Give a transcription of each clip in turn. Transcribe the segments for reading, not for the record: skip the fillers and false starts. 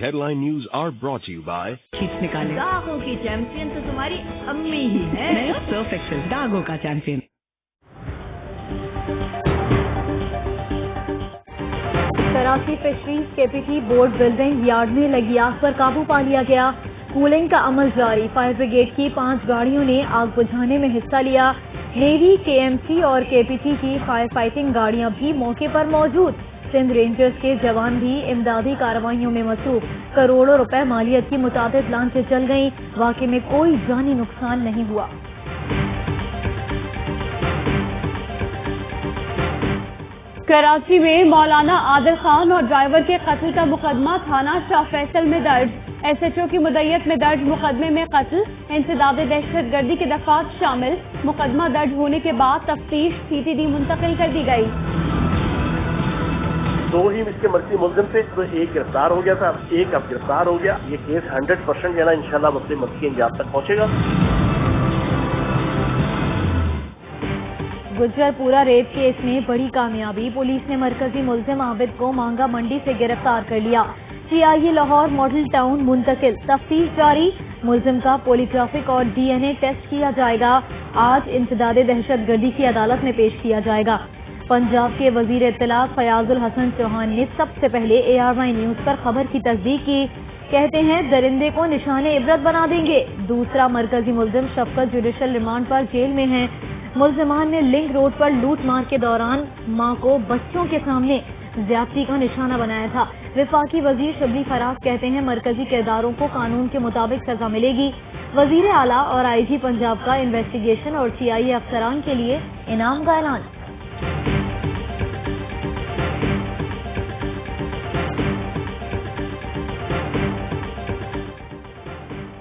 headline news are brought to you by खींच निकाले। दागों की चैंपियन तो तुम्हारी अम्मी ही है। परफेक्ट दागों का champion. Karachi fisheries KPT board building yard में लगी आग पर काबू पा लिया गया। कूलिंग का अमल जारी। फायर ब्रिगेड की 5 गाड़ियों ने आग बुझाने में हिस्सा लिया। नेवी, केएमसी और केपीटी की फायर फाइटिंग गाड़ियां भी मौके पर मौजूद। सिंध रेंजर्स के जवान भी इमदादी कार्रवाइयों में मसरूफ। करोड़ों रुपए मालियत की मुताबिक लांचें चल गईं। वाकई में कोई जानी नुकसान नहीं हुआ। कराची में मौलाना आदिल खान और ड्राइवर के कत्ल का मुकदमा थाना शाह फैसल में दर्ज। एसएचओ की मुद्दत में दर्ज मुकदमे में कत्ल, इंसदाद दहशतगर्दी के दफात शामिल। मुकदमा दर्ज होने के बाद तफ्तीश सीटीडी मुंतकिल कर दी गई। 2 ही इसके मर्जी मुलजिम थे, तो एक गिरफ्तार हो गया था, एक अब गिरफ्तार हो गया। ये केस 100% जो है ना इंशाल्लाह अपने मर्जी अंजाम तक पहुंचेगा। गुज्जरपुरा रेप केस में बड़ी कामयाबी। पुलिस ने मरकजी मुलजिम आबिद को मांगा मंडी से गिरफ्तार कर लिया। सीआईए लाहौर मॉडल टाउन मुंतकिल। तफ्तीश जारी। मुलजिम का पॉलीग्राफिक और डीएनए टेस्ट किया जाएगा। आज इंसदाद दहशतगर्दी की अदालत में पेश किया जाएगा। पंजाब के वजीर इत्तलात फयाजुल हसन चौहान ने सबसे पहले ARY न्यूज पर खबर की तस्दीक की। कहते हैं दरिंदे को निशाने इबरत बना देंगे। दूसरा मरकजी मुलजिम शफकत जुडिशल रिमांड पर जेल में है। मुलजिमान ने लिंक रोड पर लूट मार के दौरान मां को बच्चों के सामने ज्यादती का निशाना बनाया था। वफाकी वजीर शबली फराज कहते हैं मरकजी किरदारों को कानून के मुताबिक सजा मिलेगी। वजीर आला और IG पंजाब का इन्वेस्टिगेशन और CIA अफसरान के लिए इनाम का ऐलान।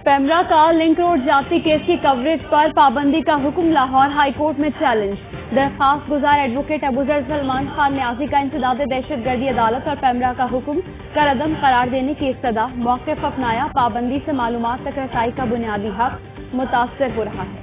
पेमरा का लिंक रोड जाती केस की कवरेज पर पाबंदी का हुक्म लाहौर हाई कोर्ट में चैलेंज। दरखास्त गुजार एडवोकेट अबूजर सलमान खान न्याजी का इंसदाद दहशतगर्दी अदालत और पेमरा का हुक्म कर अदम करार देने की इस्तदा। मौक़िफ़ अपनाया। पाबंदी से मालूमात तक रसाई का बुनियादी हक मुतासर हो रहा है।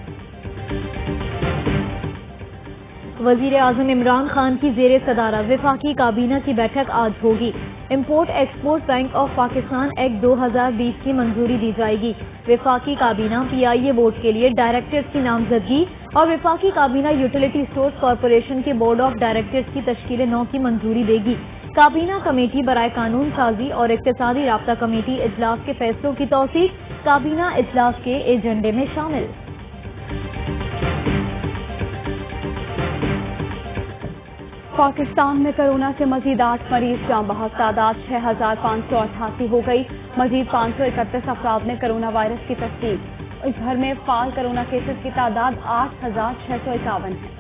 वजीर आजम इमरान खान की जेर सदारत वफाकी काबीना की बैठक आज होगी। Import export bank of Pakistan act 2020 की मंजूरी दी जाएगी। वफाकी काबीना PIA बोर्ड के लिए डायरेक्टर्स की नामजदगी और वफाकी काबीना यूटिलिटी स्टोर्स कॉरपोरेशन के बोर्ड ऑफ डायरेक्टर्स की तश्कील 9 की मंजूरी देगी। काबीना कमेटी बराए कानून साजी और इक्तिसादी राब्ता कमेटी इजलास के फैसलों की तौसीक काबीना इजलास के एजेंडे में शामिल। पाकिस्तान में कोरोना से मजीद 8 मरीज जान बहक। तादाद 6588 हो गई। मजीद 531 अफराद में कोरोना वायरस की तस्दीक। इस भर में फाल कोरोना केसेस की तादाद 8651 है।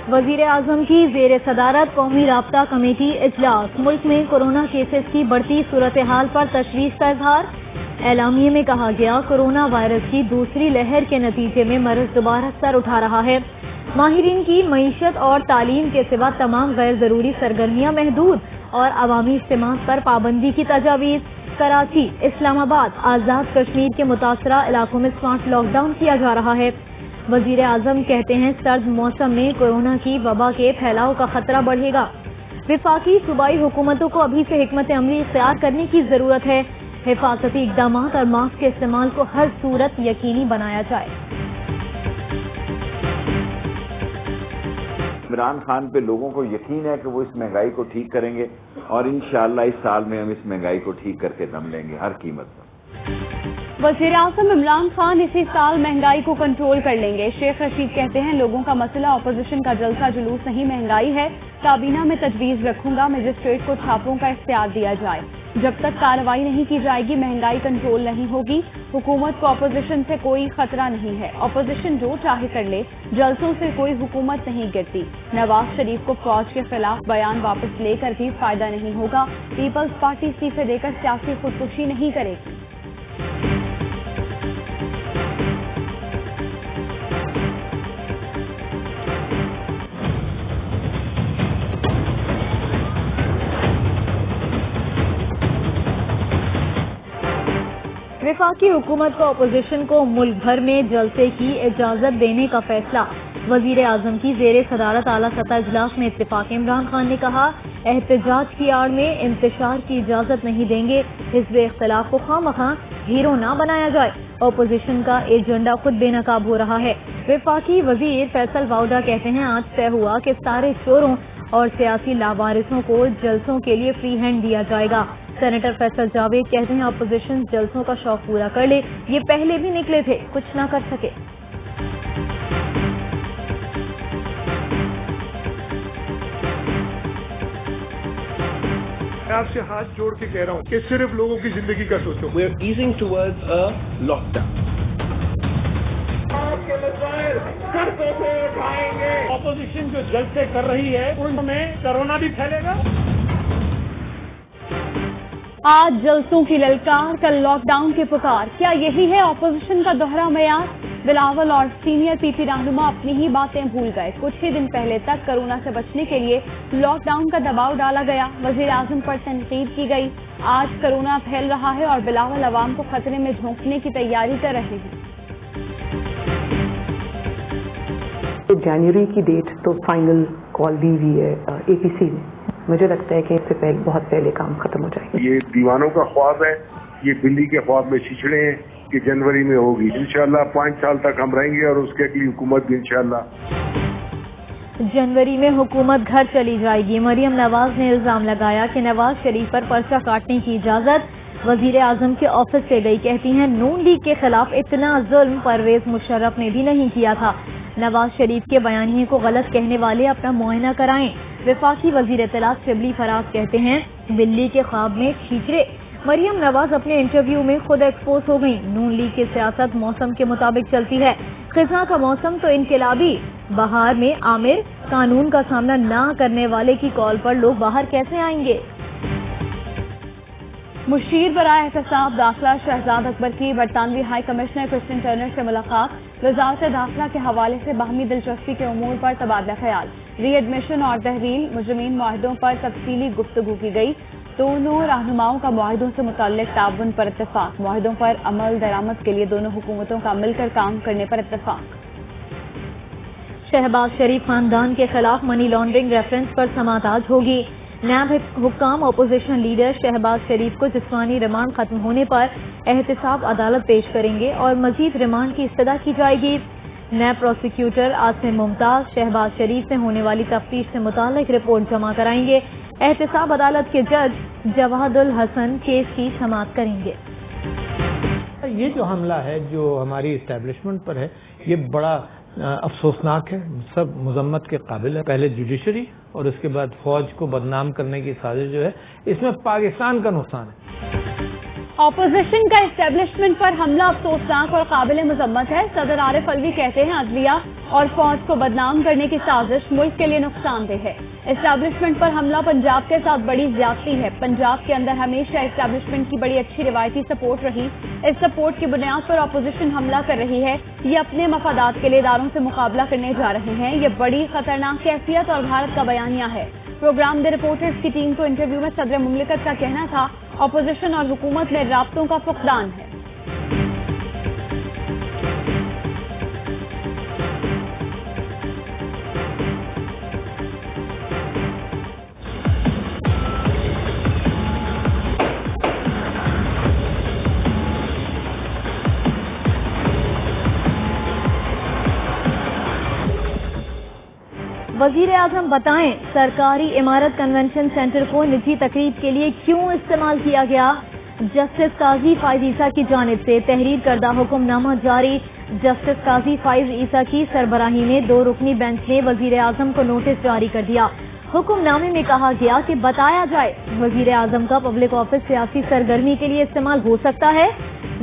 वजीर आजम की जेर सदारत कौमी राब्ता कमेटी इजलास। मुल्क में कोरोना केसेस की बढ़ती सूरत हाल पर तशवीश का इजहार। एलामिये में कहा गया कोरोना वायरस की दूसरी लहर के नतीजे में मर्ज दोबारा सर उठा रहा है। माहिरीन की मईशत और तालीम के सिवा तमाम गैर जरूरी सरगर्मियां महदूद और अवामी इज्तिमात पर पाबंदी की तजावीज। कराची, इस्लामाबाद, आजाद कश्मीर के मुतासरा इलाकों में स्मार्ट लॉकडाउन किया जा रहा है। वजीर आजम कहते हैं सर्द मौसम में कोरोना की वबा के फैलाव का खतरा बढ़ेगा। वफाकी सूबाई हुकूमतों को अभी से हिकमत अमली इख्तियार करने की जरूरत है। हिफाजती इक़दामात और मास्क के इस्तेमाल को हर सूरत यकीनी बनाया जाए। इमरान खान पे लोगों को यकीन है कि वो इस महंगाई को ठीक करेंगे और इंशाअल्लाह इस साल में हम इस महंगाई को ठीक करके दम लेंगे हर कीमत पर। वज़ीर आज़म इमरान खान इसी साल महंगाई को कंट्रोल कर लेंगे। शेख रशीद कहते हैं लोगों का मसला अपोजिशन का जलसा जुलूस नहीं महंगाई है। काबीना में तजवीज़ रखूंगा मजिस्ट्रेट को छापों का इख्तियार दिया जाए। जब तक कार्रवाई नहीं की जाएगी महंगाई कंट्रोल नहीं होगी। हुकूमत को अपोजिशन से कोई खतरा नहीं है। अपोजिशन जो चाहे कर ले, जलसों से कोई हुकूमत नहीं गिरती। नवाज शरीफ को फौज के खिलाफ बयान वापस लेकर भी फायदा नहीं होगा। पीपल्स पार्टी इस्तीफे देकर सियासी खुदकुशी नहीं करेगी। वफाकी हुकूमत को अपोजिशन को मुल्क भर में जलसे की इजाजत देने का फैसला। वजीर आजम की जेर सदारत आला सतह इजलास में इत्तेफाक। इमरान खान ने कहा, एहतजाज की आड़ में इंतशार की इजाजत नहीं देंगे। हिज़्ब इख्तिलाफ को खामखा हीरो ना बनाया जाए। अपोजिशन का एजेंडा खुद बेनकाब हो रहा है। वफाकी वजीर फैसल वाउदा कहते हैं, आज तय हुआ कि सारे चोरों और सियासी लावारिसों को जलसों के लिए फ्री हैंड दिया जाएगा। सेनेटर फैसल जावेद कहते हैं, अपोजिशन जलसों का शौक पूरा कर ले, ये पहले भी निकले थे, कुछ ना कर सके। मैं आपसे हाथ जोड़ के कह रहा हूँ कि सिर्फ लोगों की जिंदगी का सोचो। We are easing towards a lockdown. Opposition जो जलसे कर रही है उनमें कोरोना भी फैलेगा। आज जलसों की ललकार, कल लॉकडाउन की पुकार, क्या यही है ऑपोजिशन का दोहरा मयार? बिलावल और सीनियर पीपी रहनुमा अपनी ही बातें भूल गए। कुछ ही दिन पहले तक कोरोना से बचने के लिए लॉकडाउन का दबाव डाला गया, वजीर आजम पर तनकीद की गई। आज कोरोना फैल रहा है और बिलावल अवाम को खतरे में झोंकने की तैयारी कर रहे हैं। तो जनवरी की डेट तो फाइनल कॉल दी हुई है एपीसी ने। मुझे लगता है कि इससे पहले बहुत पहले काम खत्म हो जाएगा। ये दीवानों का ख्वाब है, ये बिल्ली के ख्वाब में छिछड़े हैं कि जनवरी में होगी। इंशाल्लाह 5 साल तक हम रहेंगे और उसके अगली हुकूमत भी इंशाल्लाह। जनवरी में हुकूमत घर चली जाएगी। मरियम नवाज ने इल्जाम लगाया कि नवाज शरीफ पर पर्चा काटने की इजाजत वजीर आजम के ऑफिस से गई। कहती हैं, नून लीग के खिलाफ इतना जुल्म परवेज मुशर्रफ ने भी नहीं किया था। नवाज शरीफ के बयानिए को गलत कहने वाले अपना मुआयना कराएं। वफाकी वजीर इत्तलात शिबली फराज कहते हैं, बिल्ली के ख्वाब में खींचड़े। मरियम नवाज अपने इंटरव्यू में खुद एक्सपोज हो गई। नून लीग की सियासत मौसम के मुताबिक चलती है। खिज़ां का मौसम तो इनकलाबी। बहार में आमिर कानून का सामना न करने वाले की कॉल पर लोग बाहर कैसे आएंगे? मुशीर बराए एहतसाब दाखिला शहजाद अकबर की बरतानवी हाई कमिश्नर क्रिस्टिन टर्नर से मुलाकात। वजारत दाखिला के हवाले से बाहमी दिलचस्पी के उमूर पर तबादला ख्याल। री एडमिशन और तहरील मुजरिमीन मुआहदों पर तफसीली गुफ्तगू की गई। दोनों रहनुमाओं का मुआहदों से मुताल्लिक ताउन पर इत्तफाक। मुआहदों पर अमल दरामद के लिए दोनों हुकूमतों का मिलकर काम करने पर इत्तफाक। शहबाज शरीफ खानदान के खिलाफ मनी लॉन्ड्रिंग रेफरेंस पर समाताज होगी। नायब हुक्काम अपोजिशन लीडर शहबाज शरीफ को जिस्मानी रिमांड खत्म होने पर एहतसाब अदालत पेश करेंगे और मजीद रिमांड की इस्तदा की जाएगी। नायब प्रोसिक्यूटर आसिम मुमताज शहबाज शरीफ से होने वाली तफ्तीश से मुताल्लिक रिपोर्ट जमा कराएंगे। एहतसाब अदालत के जज जवादुल हसन केस की समाअत करेंगे। ये जो हमला है जो हमारी इस्टेब्लिशमेंट पर है, ये बड़ा अफसोसनाक है, सब मुजम्मत के काबिल है। पहले जुडिशरी और उसके बाद फौज को बदनाम करने की साजिश जो है, इसमें पाकिस्तान का नुकसान है। ऑपोजिशन का इस्टेब्लिशमेंट पर हमला अफसोसनाक और काबिल मजम्मत है। सदर आरिफ अलवी कहते हैं, अदलिया और फौज को बदनाम करने की साजिश मुल्क के लिए नुकसानदेह है। इस्टेब्लिशमेंट पर हमला पंजाब के साथ बड़ी ज्यादती है। पंजाब के अंदर हमेशा इस्टेब्लिशमेंट की बड़ी अच्छी रिवायती सपोर्ट रही। इस सपोर्ट की बुनियाद पर ऑपोजिशन हमला कर रही है। ये अपने मफादात के लिए इदारों से मुकाबला करने जा रहे हैं। ये बड़ी खतरनाक कैफियत और भारत का बयानिया है। प्रोग्राम द रिपोर्टर्स की टीम को इंटरव्यू में सदर मुमलिकत का कहना था, ऑपोजिशन और हुकूमत में राब्तों का फुकदान है। वजीर आजम बताएं, सरकारी इमारत कन्वेंशन सेंटर को निजी तकरीब के लिए क्यों इस्तेमाल किया गया? जस्टिस काजी फाइज ईसा की जानिब से तहरीर करदा हुक्मनामा जारी। जस्टिस काजी फाइज ईसा की सरबराही में 2 रुकनी बेंच ने वजीर आजम को नोटिस जारी कर दिया। हुक्मनामे में कहा गया कि बताया जाए, वजीर आजम का पब्लिक ऑफिस सियासी सरगर्मी के लिए इस्तेमाल हो सकता है।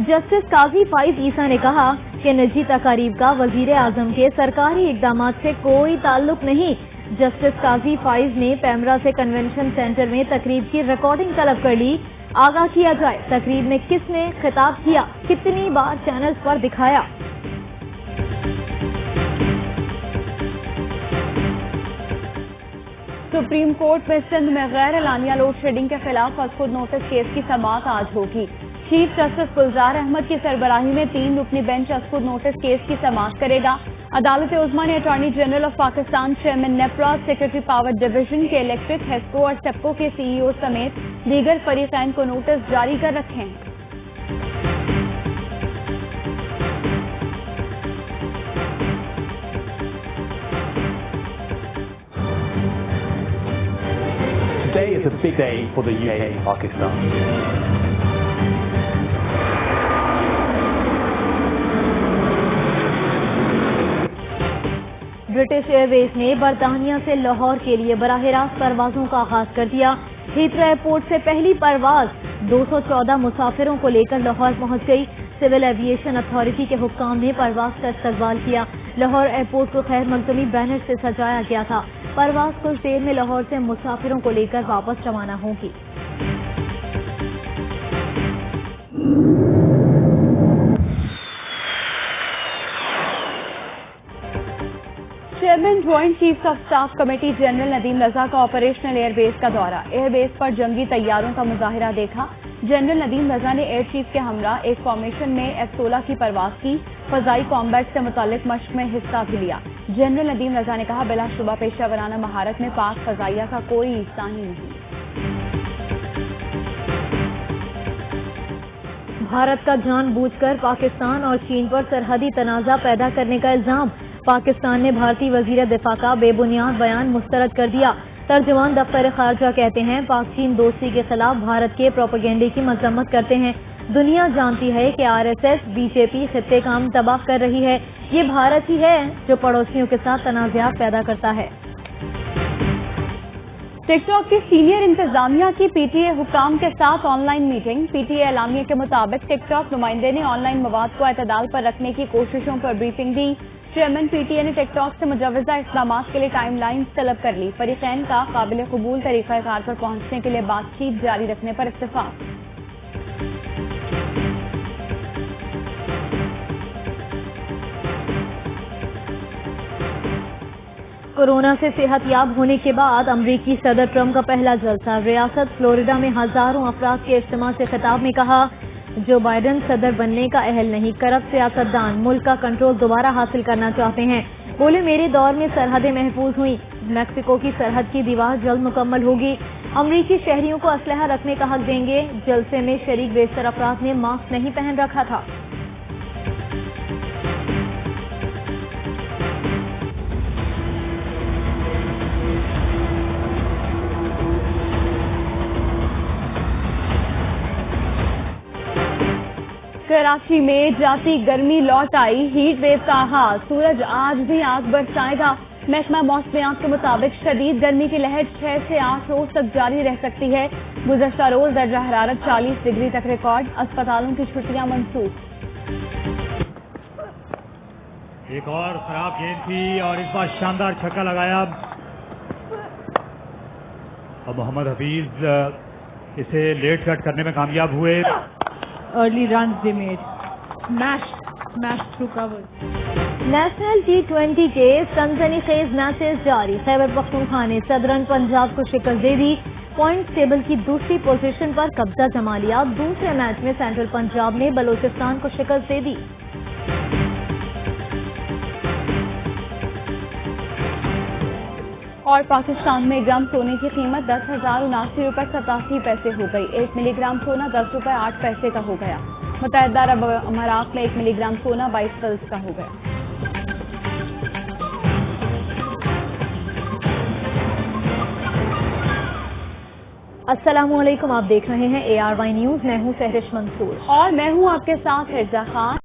जस्टिस काजी फाइज ईसा ने कहा कि निजी तकारीब का वजीर आजम के सरकारी इकदाम से कोई ताल्लुक नहीं। जस्टिस काजी फाइज ने पैमरा से कन्वेंशन सेंटर में तकरीब की रिकॉर्डिंग तलब कर ली। आगाह किया जाए, तकरीब में किसने खिताब किया, कितनी बार चैनल्स पर दिखाया। सुप्रीम कोर्ट में सिंध में गैर एलानिया लोड शेडिंग के खिलाफ खुद नोटिस केस की समाअत आज होगी। چیف جسٹس گلزار احمد کی سربراہی میں 3 رکنی بینچ اسکو نوٹس کیس کی سماعت کرے گا۔ عدالت عظمیٰ نے attorney general of Pakistan, chairman NEPRA, secretary power division کے الیکٹرک، ہیسکو اور سیپکو کے CEO سمیت دیگر فریقین کو نوٹس جاری کر رکھے ہیں۔ Today is a big day for the UK and Pakistan. British Airways نے برطانیہ سے لاہور کے لیے براہ راست پروازوں کا آغاز کر دیا۔ ہیتھرو ایئرپورٹ سے پہلی پرواز 214 مسافروں کو لے کر لاہور پہنچ گئی۔ سول ایویشن اتھارٹی کے حکام نے پرواز کا استقبال کیا۔ لاہور ایئرپورٹ کو خیر مقدمی بینر سے سجایا گیا تھا۔ پرواز کچھ دیر میں لاہور سے مسافروں کو لے کر واپس روانہ ہوگی۔ Chairman joint chief of staff committee general Nadeem Raza کا آپریشنل ایئر بیس کا دورہ۔ ایئر بیس پر جنگی طیاروں کا مظاہرہ دیکھا۔ جنرل ندیم رضا نے ایئر چیف کے ہمراہ ایک فارمیشن میں F-16 کی پرواز کی۔ فضائی کامبیٹ سے متعلق مشق میں حصہ بھی لیا۔ جنرل ندیم رضا نے کہا، بلا شبہ پیشہ ورانہ مہارت میں پاک فضائیہ کا کوئی ثانی نہیں۔ بھارت کا جان بوجھ کر پاکستان اور چین پر سرحدی تنازع پیدا کرنے کا الزام۔ پاکستان نے بھارتی وزیر دفاع کا بے بنیاد بیان مسترد کر دیا۔ ترجمان دفتر خارجہ کہتے ہیں، پاک چین دوستی کے خلاف بھارت کے پروپیگنڈے کی مذمت کرتے ہیں۔ دنیا جانتی ہے کہ RSS BJP خطے کا امن تباہ کر رہی ہے۔ یہ بھارت ہی ہے جو پڑوسیوں کے ساتھ تنازعات پیدا کرتا ہے۔ ٹک ٹاک کی سینئر انتظامیہ کی PTA حکام کے ساتھ آن لائن میٹنگ۔ PTA اعلامیہ کے مطابق ٹک ٹاک نمائندے نے آن لائن مواد کو اعتدال پر رکھنے کی کوششوں پر بریفنگ دی۔ چیئرمین PTA نے ٹک ٹاک سے مجوزہ اقدامات کے لیے ٹائم لائنز طلب کر لی۔ فریقین کا قابل قبول طریقہ کار پر پہنچنے کے لیے بات چیت جاری رکھنے پر اتفاق۔ کورونا سے صحت یاب ہونے کے بعد امریکی صدر ٹرمپ کا پہلا جلسہ۔ ریاست فلوریڈا میں ہزاروں افراد کے اجتماع سے خطاب میں کہا، جو بائیڈن صدر بننے کا اہل نہیں، کرپٹ سیاستدان ملک کا کنٹرول دوبارہ حاصل کرنا چاہتے ہیں۔ بولے، میرے دور میں سرحدیں محفوظ ہوئیں، میکسیکو کی سرحد کی دیوار جلد مکمل ہوگی۔ امریکی شہریوں کو اسلحہ رکھنے کا حق دیں گے۔ جلسے میں شریک بیشتر افراد نے ماسک نہیں پہن رکھا تھا۔ کراچی میں جاتی گرمی لوٹ آئی، ہیٹ ویو کا آغاز۔ سورج آج بھی آگ برسائے گا۔ محکمہ موسمیات کے مطابق شدید گرمی کی لہر 6 سے 8 روز تک جاری رہ سکتی ہے۔ گزشتہ روز درجہ حرارت 40 ڈگری تک ریکارڈ۔ اسپتالوں کی چھٹیاں منسوخ۔ ایک اور خراب گیند تھی اور اس بار شاندار چھکا لگایا اور محمد حفیظ اسے لیٹ کٹ کرنے میں کامیاب ہوئے۔ Early runs they made. Smashed through covers. National T20 کے سنسنی خیز میچز جاری۔ خیبر پختونخوا نے صدرن پنجاب کو شکست دے دی۔ پوائنٹس ٹیبل کی دوسری پوزیشن پر قبضہ جما لیا۔ دوسرے میچ میں سینٹرل پنجاب نے بلوچستان کو شکست دے دی۔ اور پاکستان میں گرام سونے کی قیمت 10,079 روپے 87 پیسے ہو گئی۔ 1 ملی گرام سونا 10 روپے 8 پیسے کا ہو گیا۔ متحدہ عرب امارات میں 1 ملی گرام سونا 22 فلس کا ہو گیا۔ السلام علیکم، آپ دیکھ رہے ہیں ARY نیوز۔ میں ہوں فہرش منصور اور میں ہوں آپ کے ساتھ حفظہ خان۔